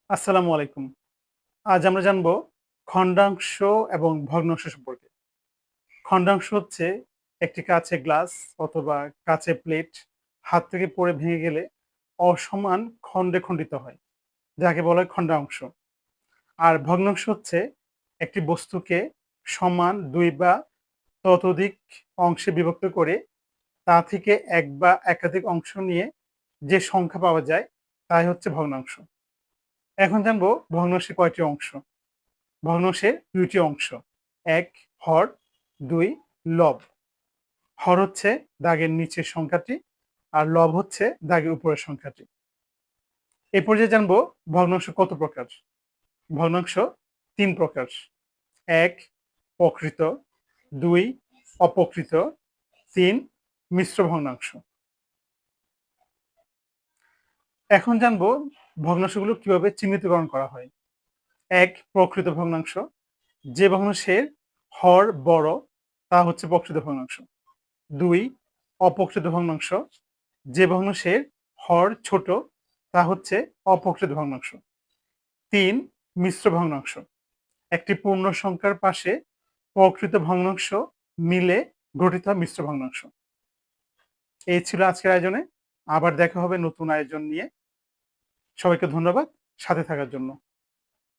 আসসালামু আলাইকুম। আজ আমরা জানব খণ্ডাংশ এবং ভগ্নাংশ সম্পর্কে। খণ্ডাংশ হচ্ছে একটি কাঁচের গ্লাস অথবা কাঁচের প্লেট হাত থেকে পড়ে ভেঙে গেলে অসমান খণ্ডে খণ্ডিত হয়, যাকে বলা হয় খণ্ডাংশ। আর ভগ্নাংশ হচ্ছে একটি বস্তুকে সমান ২ বা ততোধিক অংশে বিভক্ত করে তা থেকে ১ বা একাধিক অংশ নিয়ে যে সংখ্যা পাওয়া যায় তাই হচ্ছে ভগ্নাংশ। এখন জানবো ভগ্নাংশের কয়টি অংশ। ভগ্নাংশের ২ টি অংশ। ১ হর, ২ লব। হর হচ্ছে দাগের নিচের সংখ্যাটি আর লব হচ্ছে দাগের উপরের সংখ্যাটি। এ পর্যায়ে জানবো ভগ্নাংশ কত প্রকার। ভগ্নাংশ ৩ প্রকার। ১ প্রকৃত, ২ অপ্রকৃত, ৩ মিশ্র ভগ্নাংশ। এখন জানবো ভগ্নাংশগুলো কিভাবে চিহ্নিতকরণ করা হয়। ১ প্রকৃত ভগ্নাংশ, যে ভগ্নাংশের হর বড় তা হচ্ছে প্রকৃত ভগ্নাংশ। ২ অপ্রকৃত ভগ্নাংশ, যে ভগ্নাংশের হর ছোট তা হচ্ছে অপ্রকৃত ভগ্নাংশ। ৩ মিশ্র ভগ্নাংশ, একটি পূর্ণ সংখ্যার পাশে প্রকৃত ভগ্নাংশ মিলে গঠিত হয় মিশ্র ভগ্নাংশ। এই ছিল আজকের আয়োজনে। আবার দেখা হবে নতুন আয়োজন নিয়ে। সবাইকে ধন্যবাদ সাথে থাকার জন্য।